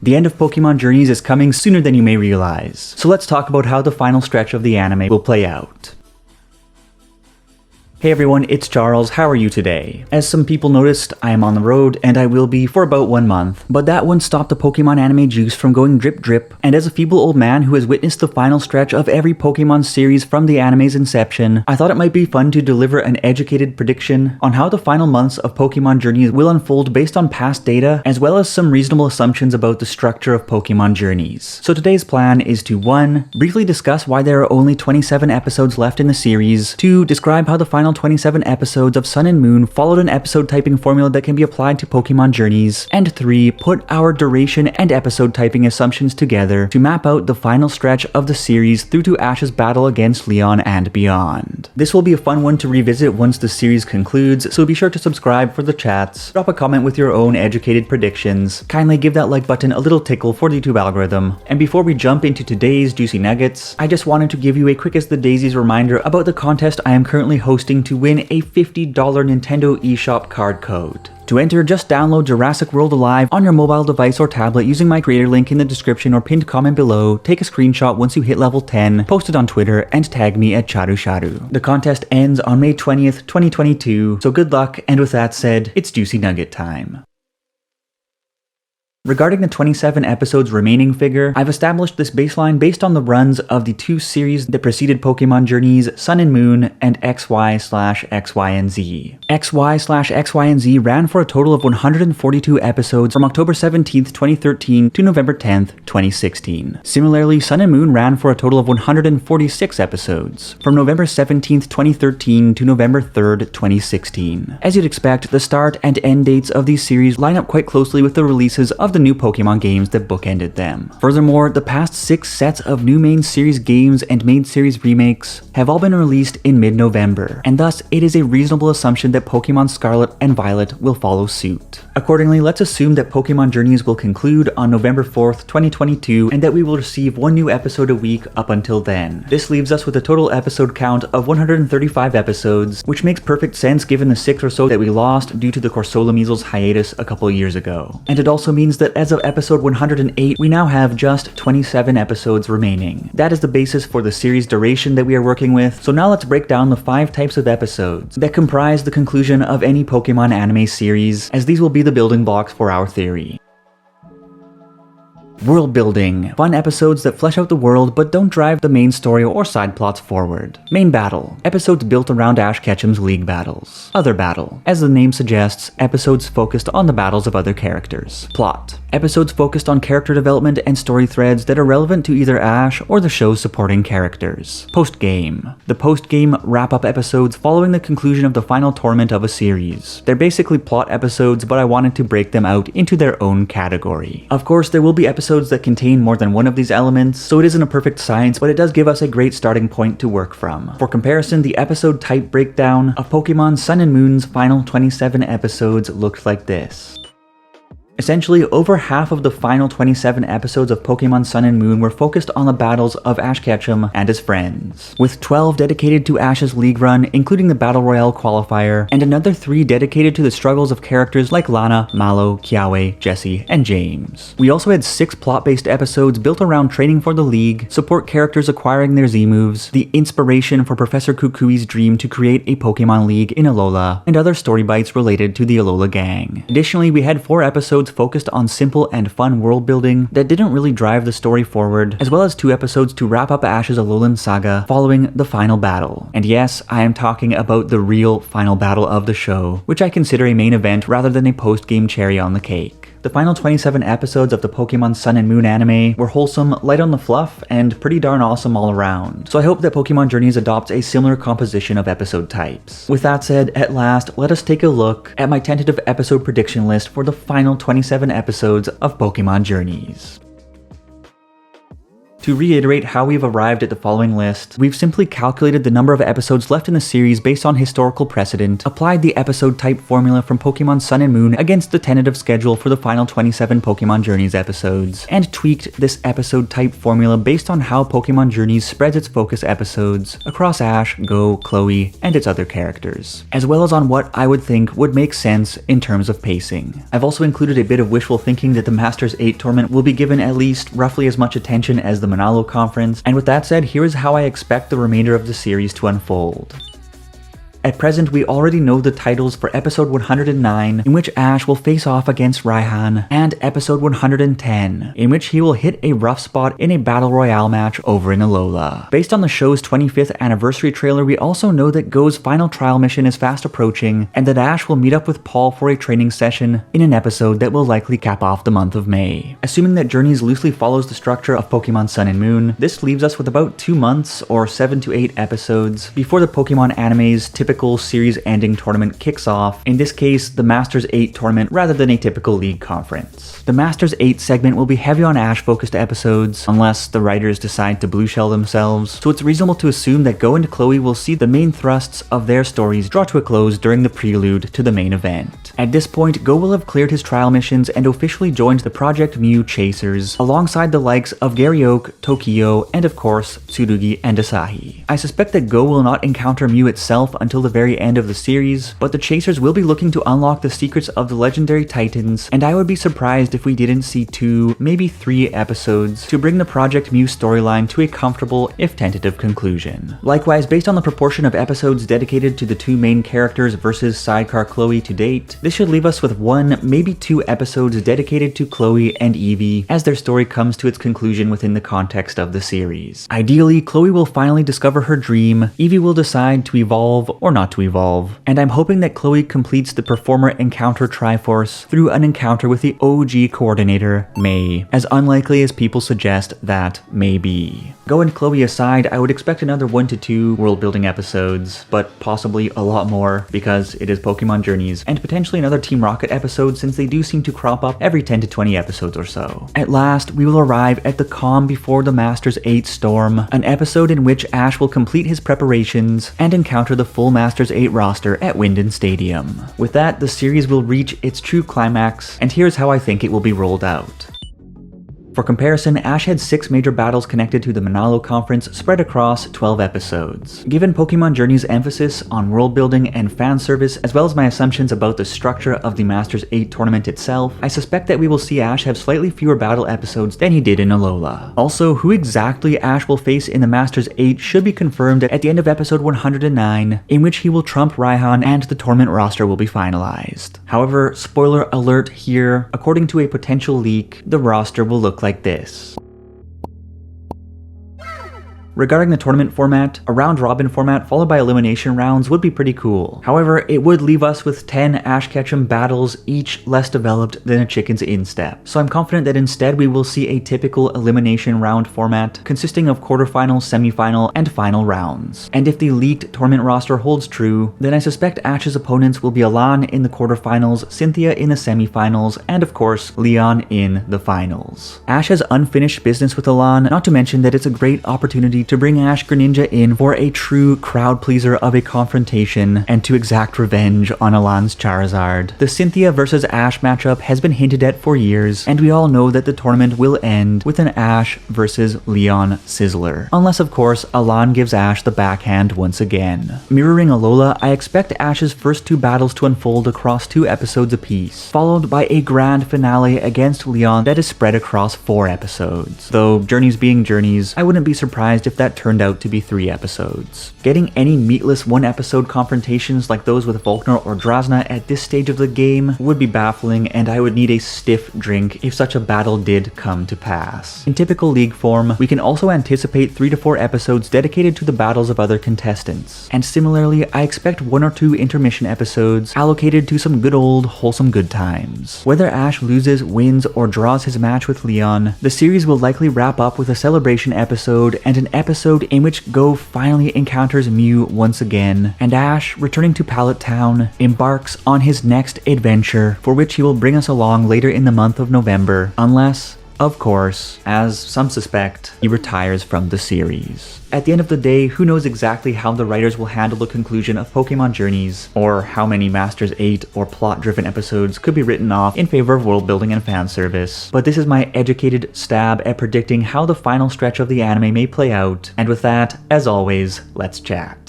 The end of Pokémon Journeys is coming sooner than you may realize, so let's talk about how the final stretch of the anime will play out. Hey everyone, it's Charles, how are you today? As some people noticed, I am on the road, and I will be for about 1 month, but that wouldn't stop the Pokemon anime juice from going drip drip, and as a feeble old man who has witnessed the final stretch of every Pokemon series from the anime's inception, I thought it might be fun to deliver an educated prediction on how the final months of Pokemon Journeys will unfold based on past data, as well as some reasonable assumptions about the structure of Pokemon Journeys. So today's plan is to 1. Briefly discuss why there are only 27 episodes left in the series, 2. Describe how the final 27 episodes of Sun and Moon followed an episode typing formula that can be applied to Pokemon Journeys, and 3. Put our duration and episode typing assumptions together to map out the final stretch of the series through to Ash's battle against Leon and beyond. This will be a fun one to revisit once the series concludes, so be sure to subscribe for the chats, drop a comment with your own educated predictions, kindly give that like button a little tickle for the YouTube algorithm, and before we jump into today's juicy nuggets, I just wanted to give you a quick as the daisies reminder about the contest I am currently hosting to win a $50 Nintendo eShop card code. To enter, just download Jurassic World Alive on your mobile device or tablet using my creator link in the description or pinned comment below, take a screenshot once you hit level 10, post it on Twitter, and tag me at charusharu. The contest ends on May 20th, 2022, so good luck, and with that said, it's Juicy Nugget time. Regarding the 27 episodes remaining figure, I've established this baseline based on the runs of the 2 series that preceded Pokemon Journeys, Sun and Moon, and XY/XY and Z. XY/XY and Z ran for a total of 142 episodes from October 17th, 2013 to November 10th, 2016. Similarly, Sun and Moon ran for a total of 146 episodes from November 17th, 2013 to November 3rd, 2016. As you'd expect, the start and end dates of these series line up quite closely with the releases of the new Pokemon games that bookended them. Furthermore, the past 6 sets of new main series games and main series remakes have all been released in mid-November, and thus it is a reasonable assumption that Pokemon Scarlet and Violet will follow suit. Accordingly, let's assume that Pokemon Journeys will conclude on November 4th, 2022, and that we will receive 1 new episode a week up until then. This leaves us with a total episode count of 135 episodes, which makes perfect sense given the 6 or so that we lost due to the Corsola Measles hiatus a couple years ago. And it also means that as of episode 108, we now have just 27 episodes remaining. That is the basis for the series duration that we are working with, so now let's break down the 5 types of episodes that comprise the conclusion of any Pokemon anime series, as these will be the building blocks for our theory. World building. Fun episodes that flesh out the world but don't drive the main story or side plots forward. Main battle. Episodes built around Ash Ketchum's league battles. Other battle. As the name suggests, episodes focused on the battles of other characters. Plot. Episodes focused on character development and story threads that are relevant to either Ash or the show's supporting characters. Post-game. The post-game wrap-up episodes following the conclusion of the final tournament of a series. They're basically plot episodes, but I wanted to break them out into their own category. Of course, there will be episodes that contain more than one of these elements, so it isn't a perfect science, but it does give us a great starting point to work from. For comparison, the episode type breakdown of Pokemon Sun and Moon's final 27 episodes looked like this. Essentially, over half of the final 27 episodes of Pokemon Sun and Moon were focused on the battles of Ash Ketchum and his friends, with 12 dedicated to Ash's league run, including the Battle Royale qualifier, and another 3 dedicated to the struggles of characters like Lana, Mallow, Kiawe, Jessie, and James. We also had 6 plot-based episodes built around training for the league, support characters acquiring their Z-moves, the inspiration for Professor Kukui's dream to create a Pokemon League in Alola, and other story bites related to the Alola gang. Additionally, we had 4 episodes focused on simple and fun world building that didn't really drive the story forward, as well as 2 episodes to wrap up Ash's Alolan saga following the final battle. And yes, I am talking about the real final battle of the show, which I consider a main event rather than a post-game cherry on the cake. The final 27 episodes of the Pokemon Sun and Moon anime were wholesome, light on the fluff, and pretty darn awesome all around, so I hope that Pokemon Journeys adopts a similar composition of episode types. With that said, at last, let us take a look at my tentative episode prediction list for the final 27 episodes of Pokemon Journeys. To reiterate how we've arrived at the following list, we've simply calculated the number of episodes left in the series based on historical precedent, applied the episode type formula from Pokémon Sun and Moon against the tentative schedule for the final 27 Pokémon Journeys episodes, and tweaked this episode type formula based on how Pokémon Journeys spreads its focus episodes across Ash, Go, Chloe, and its other characters, as well as on what I would think would make sense in terms of pacing. I've also included a bit of wishful thinking that the Masters 8 tournament will be given at least roughly as much attention as the Manalo Conference, and with that said, here is how I expect the remainder of the series to unfold. At present, we already know the titles for episode 109, in which Ash will face off against Raihan, and episode 110, in which he will hit a rough spot in a battle royale match over in Alola. Based on the show's 25th anniversary trailer, we also know that Go's final trial mission is fast approaching, and that Ash will meet up with Paul for a training session in an episode that will likely cap off the month of May. Assuming that Journeys loosely follows the structure of Pokemon Sun and Moon, this leaves us with about 2 months, or 7 to 8 episodes, before the Pokemon anime's typical series-ending tournament kicks off, in this case, the Masters 8 tournament rather than a typical league conference. The Masters 8 segment will be heavy on Ash-focused episodes, unless the writers decide to blue shell themselves, so it's reasonable to assume that Go and Chloe will see the main thrusts of their stories draw to a close during the prelude to the main event. At this point, Go will have cleared his trial missions and officially joined the Project Mew Chasers, alongside the likes of Gary Oak, Tokio, and of course, Tsurugi and Asahi. I suspect that Go will not encounter Mew itself until the very end of the series, but the Chasers will be looking to unlock the secrets of the legendary Titans, and I would be surprised if we didn't see 2, maybe 3 episodes to bring the Project Mew storyline to a comfortable, if tentative, conclusion. Likewise, based on the proportion of episodes dedicated to the 2 main characters versus Sidecar Chloe to date, this should leave us with 1, maybe 2 episodes dedicated to Chloe and Eevee as their story comes to its conclusion within the context of the series. Ideally, Chloe will finally discover her dream, Eevee will decide to evolve or not to evolve, and I'm hoping that Chloe completes the Performer Encounter Triforce through an encounter with the OG coordinator, May, as unlikely as people suggest that may be. Go and Chloe aside, I would expect another 1 to 2 world-building episodes, but possibly a lot more because it is Pokemon Journeys, and potentially another Team Rocket episode since they do seem to crop up every 10 to 20 episodes or so. At last, we will arrive at the calm before the Masters 8 storm, an episode in which Ash will complete his preparations and encounter the full Masters 8 roster at Winden Stadium. With that, the series will reach its true climax, and here's how I think it will be rolled out. For comparison, Ash had 6 major battles connected to the Manalo Conference spread across 12 episodes. Given Pokemon Journey's emphasis on world building and fan service, as well as my assumptions about the structure of the Masters 8 tournament itself, I suspect that we will see Ash have slightly fewer battle episodes than he did in Alola. Also, who exactly Ash will face in the Masters 8 should be confirmed at the end of episode 109, in which he will trump Raihan and the tournament roster will be finalized. However, spoiler alert here, according to a potential leak, the roster will look like this. Regarding the tournament format, a round-robin format followed by elimination rounds would be pretty cool. However, it would leave us with 10 Ash Ketchum battles, each less developed than a chicken's instep. So I'm confident that instead we will see a typical elimination round format consisting of quarterfinal, semifinal, and final rounds. And if the leaked tournament roster holds true, then I suspect Ash's opponents will be Alan in the quarterfinals, Cynthia in the semifinals, and of course, Leon in the finals. Ash has unfinished business with Alan, not to mention that it's a great opportunity to bring Ash Greninja in for a true crowd pleaser of a confrontation and to exact revenge on Alan's Charizard. The Cynthia versus Ash matchup has been hinted at for years, and we all know that the tournament will end with an Ash versus Leon Sizzler. Unless, of course, Alan gives Ash the backhand once again. Mirroring Alola, I expect Ash's first 2 battles to unfold across 2 episodes apiece, followed by a grand finale against Leon that is spread across 4 episodes. Though, Journeys being Journeys, I wouldn't be surprised if that turned out to be 3 episodes. Getting any meatless 1-episode confrontations like those with Volkner or Drasna at this stage of the game would be baffling, and I would need a stiff drink if such a battle did come to pass. In typical league form, we can also anticipate 3 to 4 episodes dedicated to the battles of other contestants. And similarly, I expect 1 or 2 intermission episodes allocated to some good old wholesome good times. Whether Ash loses, wins, or draws his match with Leon, the series will likely wrap up with a celebration episode and an episode in which Go finally encounters Mew once again, and Ash, returning to Pallet Town, embarks on his next adventure, for which he will bring us along later in the month of November, unless Of course, as some suspect, he retires from the series. At the end of the day, who knows exactly how the writers will handle the conclusion of Pokemon Journeys, or how many Masters 8 or plot-driven episodes could be written off in favor of world building and fan service. But this is my educated stab at predicting how the final stretch of the anime may play out, and with that, as always, let's chat.